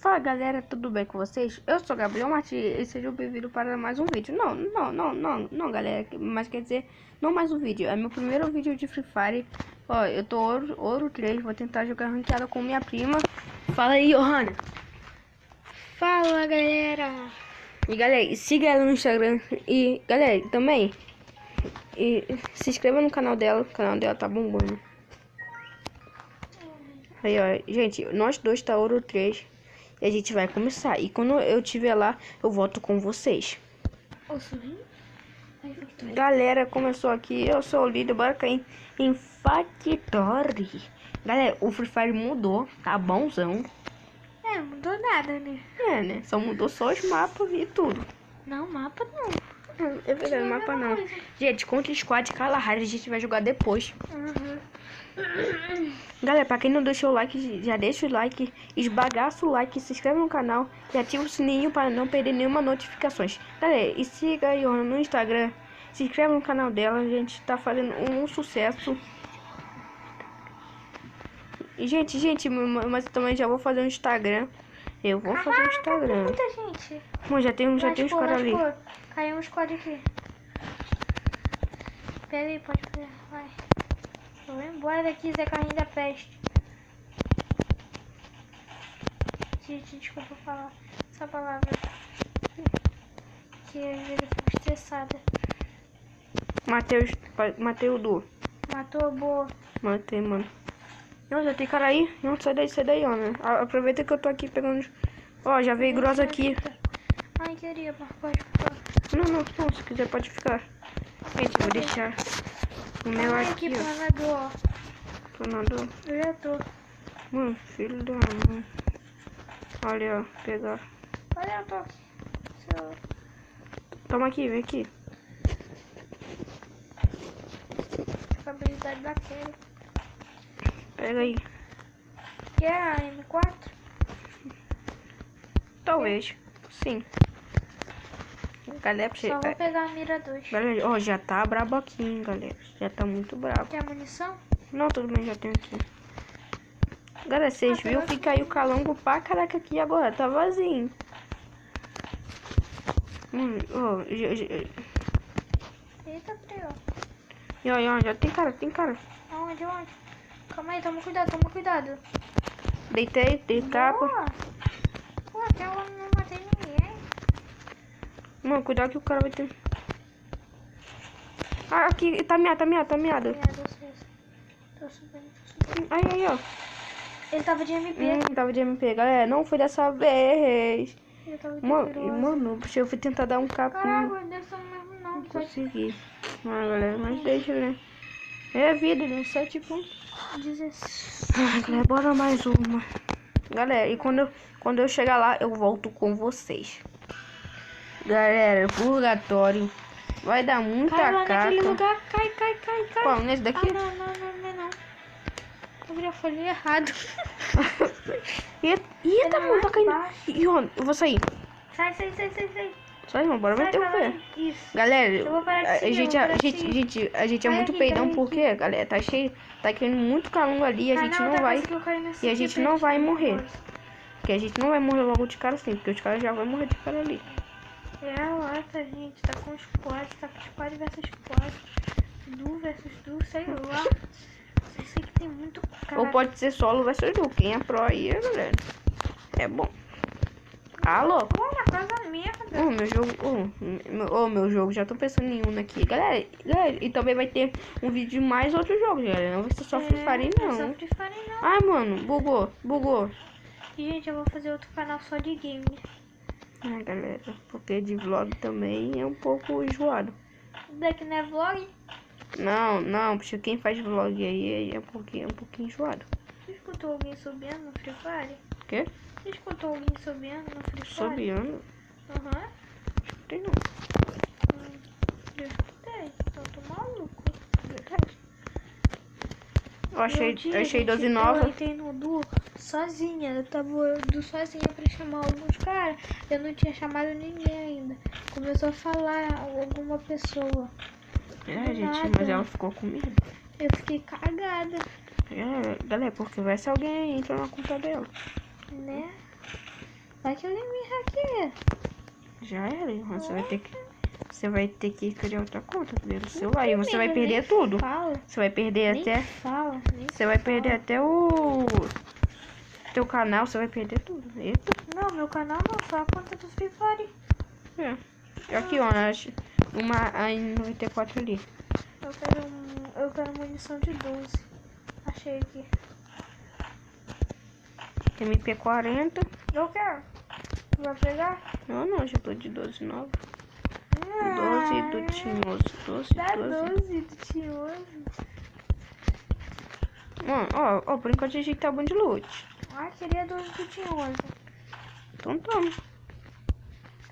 Fala galera, tudo bem com vocês? Eu sou Gabriel Martins e sejam bem-vindos para mais um vídeo. Não, galera, mas quer dizer, não mais um vídeo, é meu primeiro vídeo de Free Fire. Ó, eu tô ouro 3, vou tentar jogar ranqueada com minha prima. Fala aí, Johanna. Fala galera! E galera, siga ela no Instagram e galera, também se inscreva no canal dela, o canal dela tá bombando. Aí ó, gente, nós dois tá ouro 3 e a gente vai começar. E quando eu estiver lá, eu volto com vocês. Galera, começou aqui, eu sou o líder, bora cair em Factory. Galera, o Free Fire mudou, tá bonzão. É, mudou nada, né? É, né? Só mudou só os mapas e tudo. Não, mapa não. É verdade, mapa não. Gente, contra o squad Kalahari a gente vai jogar depois. Galera, pra quem não deixou o like, já deixa o like, esbagaça o like, se inscreve no canal e ativa o sininho para não perder nenhuma notificações. Galera, e siga a Johanna no Instagram, se inscreve no canal dela, a gente tá fazendo um sucesso. E gente, mas também já vou fazer um Instagram. Eu vou fazer um Instagram. Muita gente. Bom, já tem uns caras ali. Caiu um squad aqui. Pera aí, pode pegar, vai. Eu vou embora daqui, Zé Carrinho da Peste. Gente, desculpa falar essa palavra. Que às vezes eu fico estressada. Matei o Du. Matou a boa. Matei, mano. Não, já tem cara aí. Não, sai daí, ó, né? Aproveita que eu tô aqui pegando. Ó, já veio grossa aqui. Ai, queria, pode ficar. Não, se quiser pode ficar. Gente, vou deixar o meu aqui, ó. Planador. Planador. Eu já tô. Mano, filho da mãe. Olha, ó, pegar. Olha, eu tô aqui. Toma aqui, vem aqui. Habilidade daquele. Pega aí. Que é a M4? Talvez. Sim. Galera, Só vou pegar a mira 2. Galera, ó, já tá brabo aqui, hein, galera. Já tá muito brabo. Tem a munição? Não, tudo bem, já tenho aqui. Galera, vocês viram que caiu calango pra caraca aqui agora. Tá vazio. Ó, Eita, frio. E ó, já tem cara. Aonde? Calma aí, toma cuidado. Deitei, dei capa. Pô, até agora não matei ninguém. Mano, cuidado que o cara vai ter. Ah, aqui, tá miado. Tô subindo. Aí, ó. Ele tava de MP. Tava de MP, galera. Não foi dessa vez. Ele tava de Mano, eu fui tentar dar um capinho. Caraca, dessa mesmo não. Não consegui. Ah, galera, mas deixa, né? É vida, né? 7 pontos. 16. Ah, galera, bora mais uma. Galera, e quando eu chegar lá, eu volto com vocês. Galera, purgatório. Vai dar muita Cai lá caca. naquele lugar. Cai. Qual? Nesse daqui? Não. Eu já falei errado. Eita, mano, tá caindo. Ion, eu vou sair. Sai. Sai, irmão, bora meter o pé. Isso. Galera, Eu vou parar de a seguir, gente é Cai muito aqui, peidão cai porque, aqui. galera, tá cheio, tá caindo muito calungo ali e a gente não vai. E a gente não vai morrer. Porque a gente não vai morrer logo de cara assim, porque os caras já vão morrer de cara ali. É a lata, gente. Tá com squad, tá com squad versus squad. Du versus du, sei lá. Só sei que tem muito cara. Ou pode ser solo versus duo. Quem é pro aí, galera. É bom. Alô? Pô, uma coisa merda. Meu jogo, já tô pensando em um aqui. Galera, e também vai ter um vídeo de mais outros jogos, galera. Não vai ser só Free Fire, não. Não é só Free Fire, não. Ai, mano, bugou. E, gente, eu vou fazer outro canal só de game. Ai, galera, porque de vlog também é um pouco enjoado. Daqui não é vlog? Não, porque quem faz vlog aí é um pouquinho enjoado. Você escutou alguém subindo no Free Fire? O quê? Você escutou alguém subindo no Free Fire? Subindo? Aham. Escutei não. Eu escutei, eu tô maluco. Eu achei 12 Eu novas. entrei no Du sozinha. Eu tava Du sozinha pra chamar alguns caras. Eu não tinha chamado ninguém ainda. Começou a falar alguma pessoa. É, gente, Nada. mas ela ficou com medo. Eu fiquei cagada. É, galera, porque vai se alguém entra na conta dela. Né? Vai que alguém me hackeia. Já era, Johan. Você vai ter que criar outra conta do celular. E você vai Nem perder tudo. Fala. Você vai perder Nem até. fala. Nem Você vai fala. perder até o teu canal, você vai perder tudo. Eita. Não, meu canal não, só a conta do Free Fire. É. Aqui, ó, uma A94 ali. Eu quero munição de 12. Achei aqui. MP40. Eu quero. Vai pegar? Não, já tô de 12 nova. 12 do tinhoso. 12. Dá 12 do tinhoso. Mano, ó, por enquanto a gente tá bom de loot. Ah, queria 12 do tinhoso. Então toma.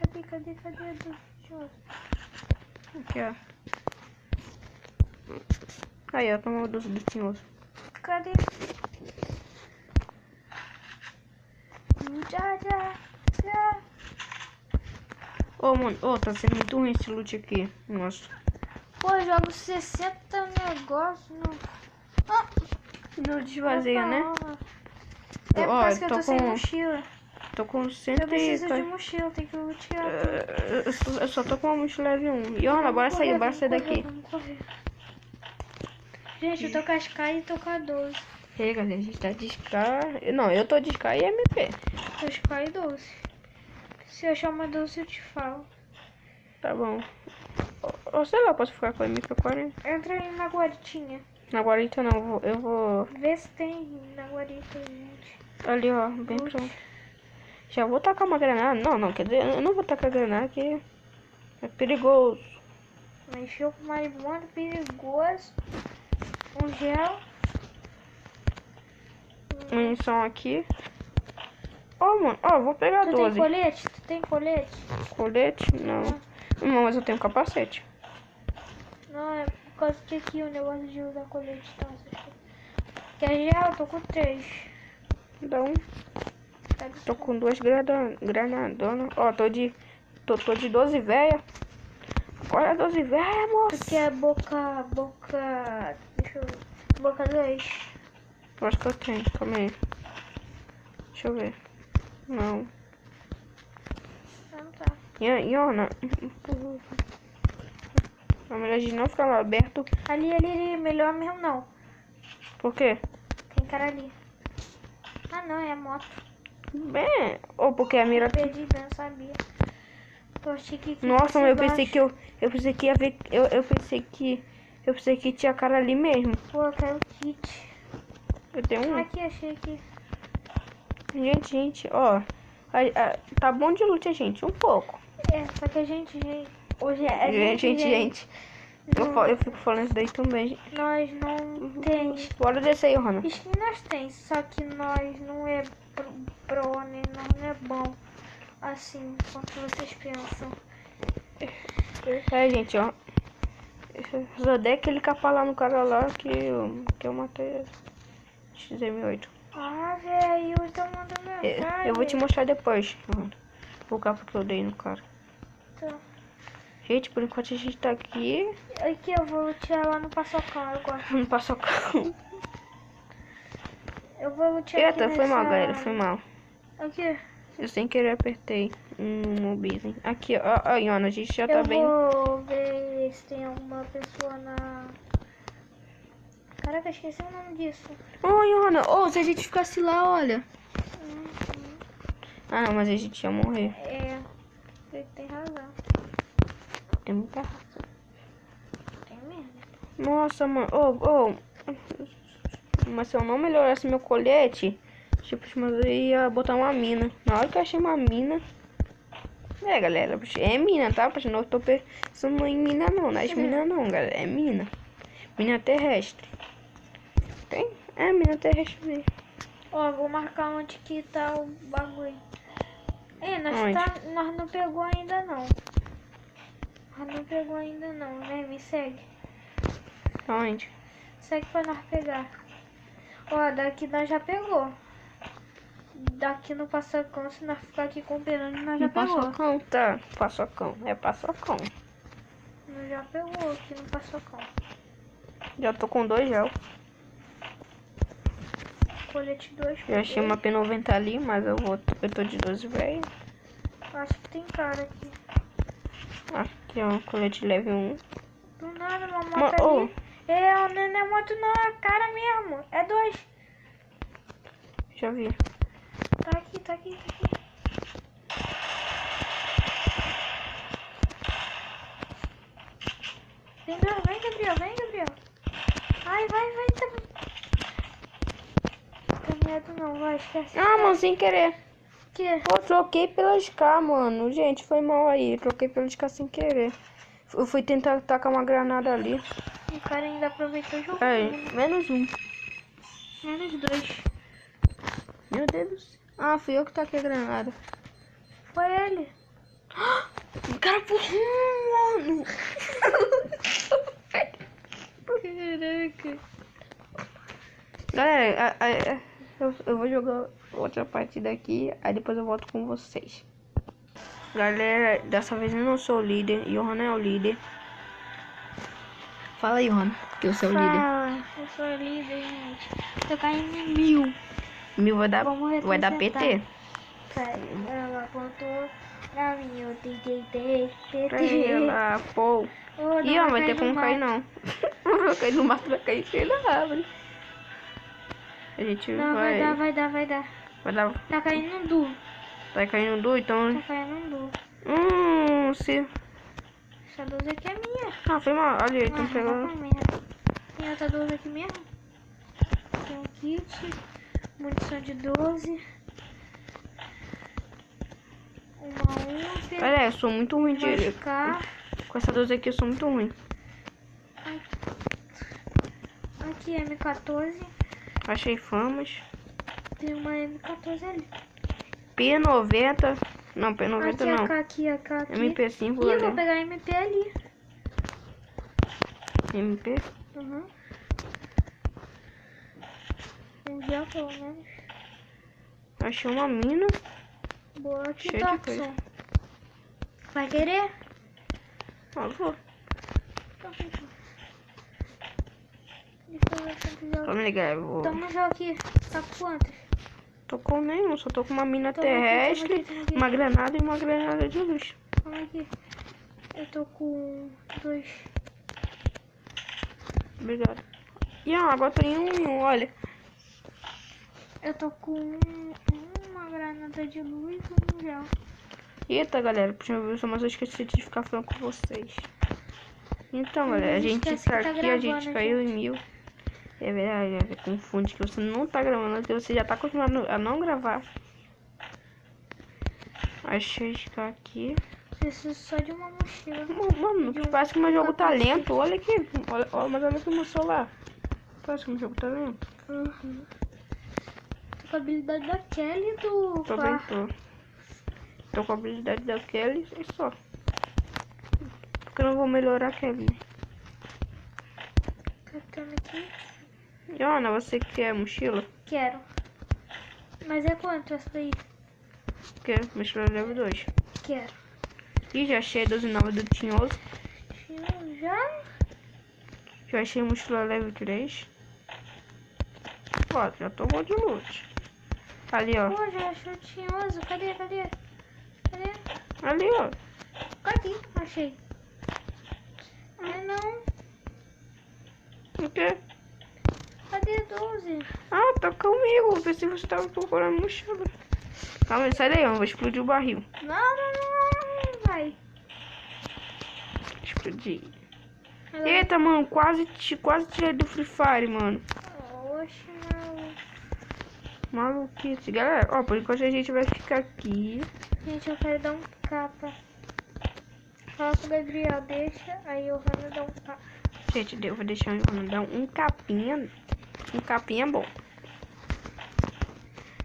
Cadê a 12 do tinhoso? Aqui, ó. Aí, ó, toma o 12 do tinhoso. Cadê? Já. Ô, mano, tá sendo muito ruim esse loot aqui. Nossa. Pô, eu jogo 60 negócios no... Não desvazia, né? É por Ó, causa que eu tô sem mochila. Tô com Eu 100 preciso de mochila, tem que lutear tudo. Eu só tô com uma mochila leve 1. E Ana, bora sair daqui. Vamos correr. Gente, eu tô com as K e tô com a 12. E aí, galera, a gente tá de Sky. Não, eu tô de Sky e MP. Tô de K e 12. Se eu achar uma 12, eu te falo. Tá bom. Ou sei lá, posso ficar com a MP40. Entra aí na guaritinha. Na guarita não, eu vou... Vê se tem na guarita, gente. Ali, ó, bem pronto. Já vou tacar uma granada. Não, quer dizer, eu não vou tacar granada, que é perigoso. Mexeu com marihuana, perigoso. Um gel. Munição aqui. Ó, mano, vou pegar Tu 12. tem colete? Tu tem colete? Colete? Não, mas eu tenho capacete. Não, é por causa que aqui o negócio de usar colete, tá? Quer gel? Eu tô com 3. Dá um. Tô com 2 granadonas. Ó, tô de 12 véia. Olha 12 véia, moça. Tu quer boca... Deixa eu ver. Boca 2. Eu acho que eu tenho, calma aí. Deixa eu ver. Não. Não tá. Iona. É melhor a gente não ficar lá aberto. Ali, melhor mesmo não. Por quê? Tem cara ali. Ah não, é a moto. Bem, ou porque a mira... Perdida, não sabia. Eu achei que... Nossa, mas eu pensei que eu pensei que ia ver... Eu pensei que tinha cara ali mesmo. Pô, eu quero kit. Eu tenho um. Aqui, achei aqui. Gente, ó. Tá bom de loot, gente, um pouco. É, só que a gente... Hoje é Gente. Eu fico falando isso daí também. Nós não temos. Bora descer aí, Rona. Isso que nós temos, só que nós não é pro, né? Nós não é bom assim quanto vocês pensam. É, gente, ó. Só dei aquele capa lá no cara lá que eu matei XM8. Ah, velho, eu tô mandando mensagem. Eu vou te mostrar depois, Rona, o capa que eu dei no cara. Tá. Gente, por enquanto a gente tá aqui. Aqui eu vou lutear lá no paçocão, eu gosto. No paçocão. Eu vou lutear Eita, aqui foi nessa... mal, galera, foi mal. Aqui. Eu sem querer apertei um mobilismo. Aqui, ó, Iona, a gente já tá bem. Eu vou ver se tem alguma pessoa na... Caraca, esqueci o nome disso. Ô, Iona, se a gente ficasse lá, olha. Ah, não, mas a gente ia morrer. É, ele tem razão. Tem muita razão. Tem mesmo. Nossa, mano. Mas se eu não melhorasse meu colete, tipo, mas eu ia botar uma mina. Na hora que eu achei uma mina. É, galera, é mina, tá? Porque não tô pensando em mina não, não é mina não, galera. É mina. Mina terrestre. Tem? É, mina terrestre mesmo. Ó, vou marcar onde que tá o bagulho. Onde? Nós não pegou ainda não. Nós não pegou ainda não, né? Me segue. Onde? Segue pra nós pegar. Ó, daqui nós já pegou. Daqui no paçocão, se nós ficar aqui comparando, nós já pegou. Paçocão, tá. Paçocão, é paçocão. Nós já pegou aqui no paçocão. Já tô com 2 gel. colete 2. Eu achei uma P90 ali, mas eu tô de 12, velho. Acho que tem cara aqui. Aqui, ó, colete leve 1. Do nada, uma moto ali. Não é moto não, é cara mesmo. É 2. Já vi. Tá aqui, tá aqui, tá aqui. Vem, Gabriel, vem, Gabriel. Ai, vai, tá medo não, vai, esquece. Ah, mano, sem querer. O quê? Eu troquei pela SK, mano. Gente, foi mal aí. Troquei pela SK sem querer. Eu fui tentar tacar uma granada ali. O cara ainda aproveitou e jogou. Aí, menos 1. Menos 2. Meu Deus. Ah, fui eu que taquei a granada. Foi ele. O cara pulou, mano. Caraca. Galera, eu vou jogar outra partida aqui. Aí depois eu volto com vocês. Galera, dessa vez eu não sou o líder. Johan é o líder. Fala aí, Johan, que eu sou o líder. Eu sou o líder, gente. Tô caindo em 1000. 1000 vai dar Vamos PT. Peraí, ela apontou pra mim, eu tentei. Ela, pô. Ih, ó, não vai ter como cair não. Não vai cair no mato, vai cair cheio da árvore. A gente Não, vai dar. vai dar. Vai dar. Tá caindo um du. Tá caindo do, então. Tá caindo um du. Se. Essa 12 aqui é minha. Ah, foi mal. Olha, então pegou. Tem outra 12 aqui mesmo. Tem um kit. Munição de 12. Uma UMP. Olha, eu sou muito ruim de. Machucar. Com essa 12 aqui eu sou muito ruim. Aqui M14. Achei famas. Tem uma M14 ali. P90. Não, P90 Aqui, não. aqui. MP5 Ih, eu vou ali. pegar MP ali. MP. Uhum. Um gel pelo menos. Achei uma mina. Boa aqui, Cheio de Toxon. Vai querer? Ah, vou. Deixa eu ver quantos gel. Vamos ligar, eu vou. Toma um gel aqui. Tá com quantos? Tô com nenhum, só tô com uma mina Toma aqui, terrestre, toma aqui. uma granada e uma granada de luz. Toma aqui. Eu tô com 2. Obrigado. E ó, agora tô em um, olha. Eu tô com uma granada de luz e um gel. Eita, galera, puxa meu vídeo, mas eu esqueci de ficar falando com vocês. Então, galera, a gente esquece tá que tá aqui, a gente gravando, caiu gente. em 1000. É verdade, confunde que você não tá gravando, que você já tá continuando a não gravar. Achei que aqui. Preciso só de uma mochila. Mano, parece que meu jogo tá lento. Olha aqui, mas olha aqui no meu celular. Parece que meu jogo tá lento. Uhum. Tô com a habilidade da Kelly do Tô bem, tô com a habilidade da Kelly e só. Porque eu não vou melhorar a Kelly. Catando aqui. E Ana, você quer mochila? Quero. Mas é quanto essa daí? Quer mochila level 2. Quero. E já achei a 12 nova do Tinhoso. Já? Já achei mochila level 3. Ó, já tô bom de loot. Ali, ó. Pô, já achou tinhoso. Cadê? Ali, ó. Cadê? Achei. Ah, não. O quê? Cadê 12? Ah, tá comigo. Eu pensei que você tava procurando mochila. Calma aí, sai daí, eu vou explodir o barril. Não. Vai. Explodir. Agora... Eita, mano, quase tirei do Free Fire, mano. Oxe, não. Maluquice. Galera, ó, por enquanto a gente vai ficar aqui. Gente, eu quero dar um capa. Fala pro Gabriel, deixa. Aí eu vou dar um capa. Gente, eu vou deixar o dar um capinha. Um capinha bom.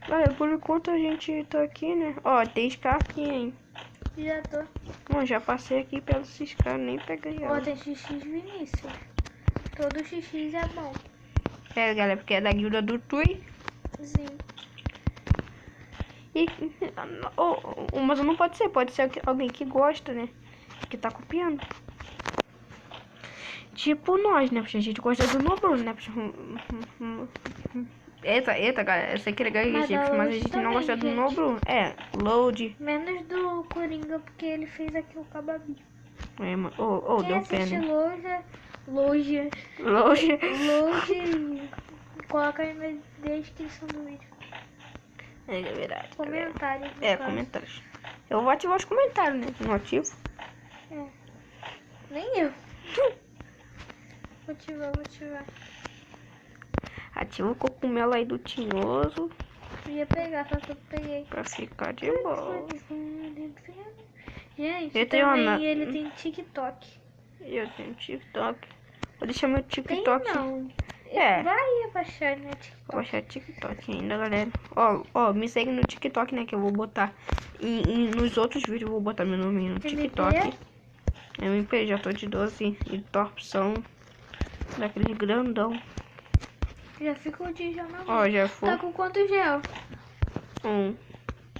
Galera, por enquanto a gente tá aqui, né? Ó, tem Scar aqui, hein? Já tô. Bom, já passei aqui pelos Scar, nem peguei Ó, ela. tem XX Vinícius. Todo XX é bom. É, galera, porque é da guilda do Tui. Sim. E, mas não pode ser alguém que gosta, né? Que tá copiando. Tipo nós, né? Porque a gente gosta do novo, né? Eita, galera, eu sei que ele ganha Mas egípcio, a mas a Load gente não também, gosta do gente. novo. Load. Menos do Coringa, porque ele fez aqui o Cababi. É, mano. Quem Deu pé, assiste né? Loja, Load. coloca aí na descrição do vídeo. É verdade. Comentários. no É, caso. comentários. Eu vou ativar os comentários, né? Não ativo. É. Nem eu. Vou ativar. Ativa o cogumelo aí do Tinhoso Eu ia pegar, só que eu peguei. pra ficar de boa. Gente, Eu tenho também uma... ele tem TikTok. Eu tenho TikTok. Vou deixar meu Tem TikTok. não. É. Vai abaixar, né, Vou TikTok. baixar TikTok ainda, galera. Ó, me segue no TikTok, né? Que eu vou botar. E nos outros vídeos eu vou botar meu nome no TikTok. MP, já tô de 12 e torpção. Daquele grandão. Já ficou de gel na mão. Ó, já foi. Tá com quanto gel?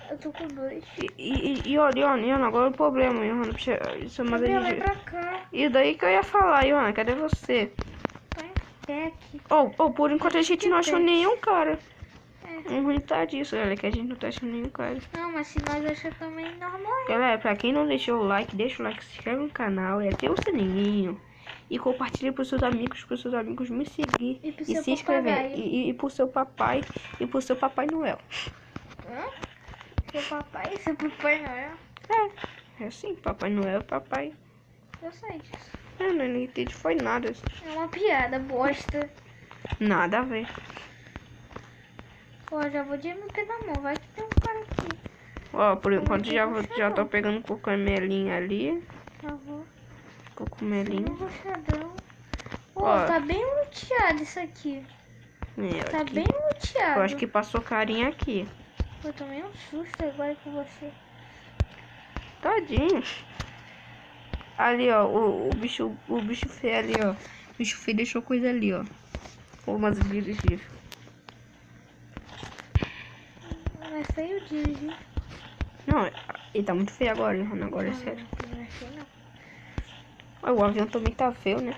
Eu tô com 2. E olha, agora o problema, Johanna. Isso é uma Vai pra cá. E daí que eu ia falar, Johanna, cadê você? Tá em pé aqui. Por enquanto a gente não achou nenhum cara. É. Um ruim tá disso, galera, que a gente não tá achando nenhum cara. Não, mas se nós achar também normal. Galera, pra quem não deixou o like, deixa o like, se inscreve no canal, ativa o sininho. E compartilha pros seus amigos me seguir. E pro E seu se inscrever. papagaio. E pro seu papai. E pro seu Papai Noel. Hã? Seu papai Noel? É assim, Papai Noel, papai. Eu sei disso. Eu não entendi, foi nada. É uma piada, bosta. Nada a ver. Ó, já vou de MP na mão. Vai que tem um cara aqui. Ó, por enquanto já tô pegando cogumelinho ali. Por favor. Cogumelinho. Roxadão. Ó. Tá bem luteado isso aqui. Tá bem luteado. Eu acho que passou carinha aqui. Eu tomei um susto agora com você. Tadinho. Ali, ó, o bicho feio ali, ó. O bicho feio deixou coisa ali, ó. Umas dirigíveis. Não é feio dirigir. Não, ele tá muito feio agora, Johanna, agora é sério. Não é feio, não. Ó, o avião também tá feio, né?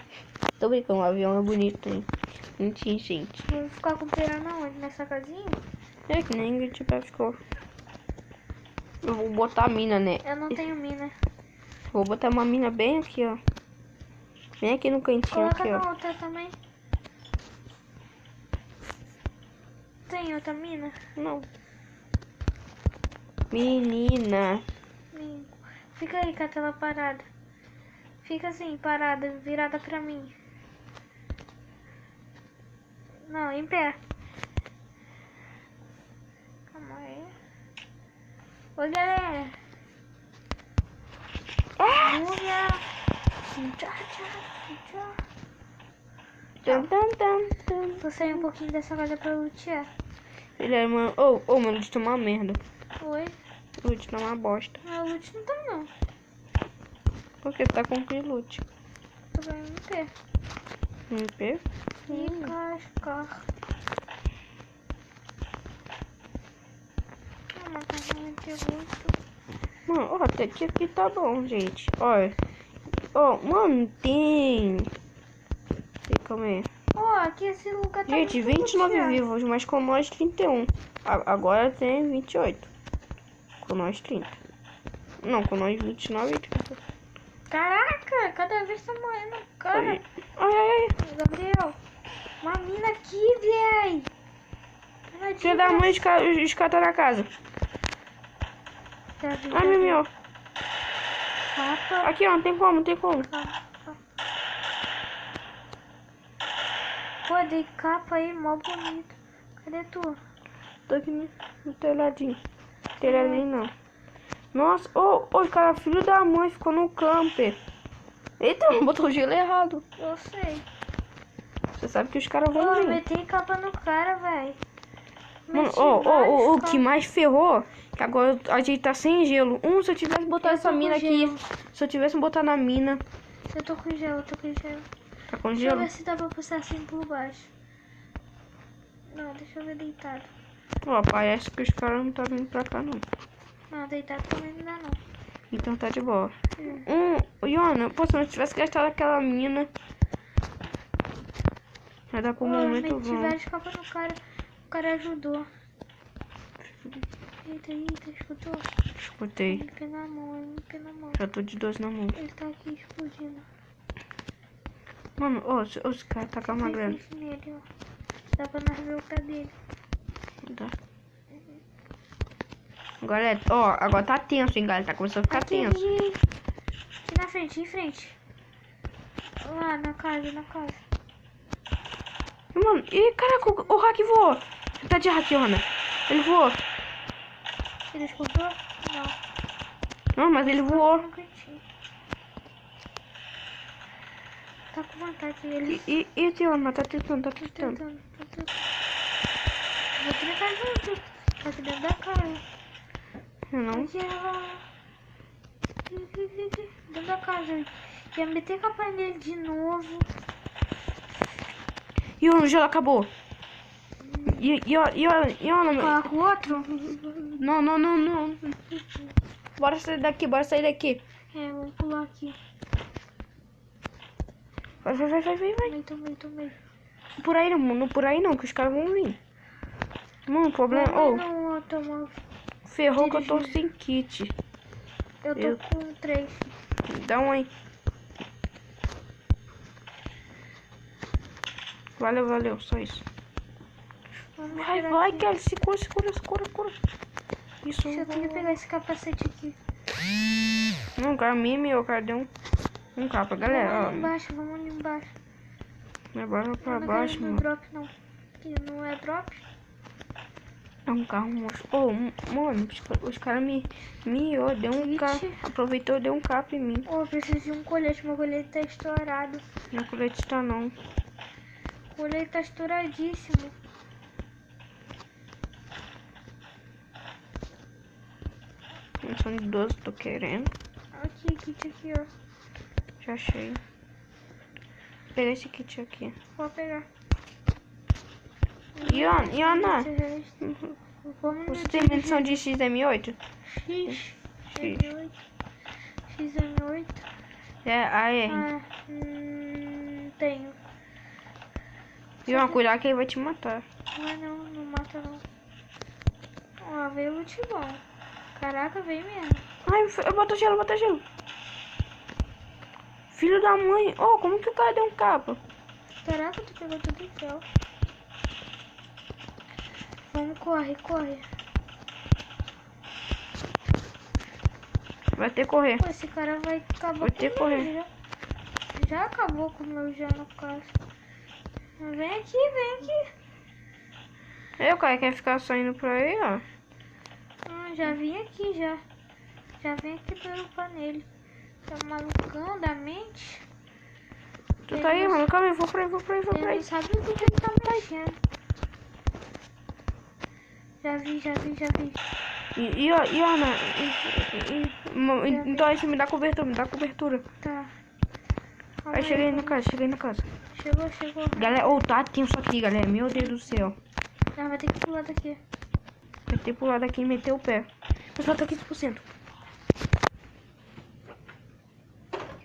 Tô brincando, o avião é bonito, hein? Bonitinho, gente. Vou ficar com pera na onde? Nessa casinha? É que nem a gente ficou. Eu vou botar a mina, né? Eu não tenho mina. Vou botar uma mina bem aqui, ó. Bem aqui no cantinho, Coloca aqui, ó. na outra também. Tem outra mina? Não. Menina. Fica aí com a tela parada. Fica assim, parada, virada pra mim. Não, em pé. Calma aí. Oi, galera. Múmia. Tchau. Vou sair um pouquinho dessa casa pra lutear. Ele é, mano. Meu lute tá uma merda. Oi? O lute tá uma bosta. Meu lute não tá, não. Porque tá com que lute? Tô ganhando em pé. MP? E cascar. Não tá muito. Mano, ó, até que aqui tá bom, gente. Olha. Ó, mano, tem. Calma aí. Ó, aqui esse lugar tá Gente, muito 29 luteado. vivos, mas com nós 31. Agora tem 28. Com nós 30. Não, com nós 29 e 30. Caraca, cada vez tá morrendo, cara. Ai. Gabriel, uma mina aqui, véi. Filha da mãe escata na casa. Ai, meu. Capa. Aqui, ó, não tem como. Pô, dei capa aí, mó bonito. Cadê tu? Tô aqui no telhadinho. Telhadinho não. Nossa, cara, filho da mãe ficou no camper. Eita, botou o gelo errado. Eu sei. Você sabe que os caras vão Eu vir. meti capa no cara, véi. Mano, o que mais ferrou, que agora a gente tá sem gelo. Se eu tivesse botado essa mina aqui, se eu tivesse botado na mina. Eu tô com gelo, Tá com Deixa eu gelo? ver se dá pra puxar assim por baixo. Não, deixa eu ver deitado. Ó, parece que os caras não tá vindo pra cá, não. Não, deitado também não dá, não. Então tá de boa. Iona, pô, se eu não tivesse gastado aquela mina, vai dar pro momento meti bom. várias capas no cara. O cara ajudou. Eita, escutou? Escutei. MP na mão, MP na mão. Já tô de 2 na mão. Ele tá aqui explodindo. Mano, os caras tá com uma grana. Nele, ó. Dá pra nós ver o pé dele. Tá. Galera, ó, agora tá tenso, hein, galera. Tá começando a ficar tenso. Aqui na frente, em frente. Lá, na casa. Mano, e caraca, o hack voou. Ele tá de hack, Ana. Ele voou. Ele escutou? Não. Não, mas ele voou. No cantinho. Tá com vontade ele. E Tiana, tá tentando. Tentando. Vou tentar junto. Tá aqui dentro da casa. Não. Aqui ela. Dentro da casa. Ia meter com a pai dele de novo. E o gelo acabou. E olha. Coloca o outro? Não. Bora sair daqui. É, vamos pular aqui. Vai. Tomei. Por aí não, que os caras vão vir. Mano, o problema... Não, toma. Ferrou que eu tô sem kit. Eu tô com 3. Dá um aí. Valeu, só isso. Vai, Kelly, segura. Isso. Deixa eu ter que pegar esse capacete aqui. Não, cara, eu quero dar um capa, galera. Vamos ali embaixo. Bora pra não baixo, quero mano. drop, não. Aqui não é drop? É um carro, moço. Mano, os caras me deu um carro. Aproveitou e deu um capa em mim. Eu preciso de um colete, meu colete tá estourado. Meu colete tá não. O colete tá estouradíssimo. São de 12, tô querendo. Aqui, kit aqui, ó. Já achei. Vou pegar esse kit aqui. Vou pegar. E Ana, você tem munição de XM8? XM8. É, AR. Tenho. E uma cuidado que ele vai te matar. Não mata não. Ó, veio muito bom. Caraca, veio mesmo. Ai, bota gelo. Filho da mãe. Como que o cara deu um capa? Caraca, tu pegou tudo em céu. Vamos, corre. Vai ter que correr. Pô, esse cara vai acabar Vai ter que correr. Já acabou com o meu já no caso. Vem aqui. O cara quer ficar saindo por aí, ó. Já vim aqui, já. Já vem aqui pelo panele. Tá malucão da mente. Tu tá aí, mano? Calma aí, vou pra aí. Ele não sabe o que ele tá mexendo. Já vi. E Ana, então aí você me dá cobertura. Tá. Aí cheguei na casa. Chegou. Galera, tá tenso aqui, galera. Meu Deus do céu. Vai ter que pular daqui. Vai ter que pular daqui e meter o pé. Mas só tá 15%.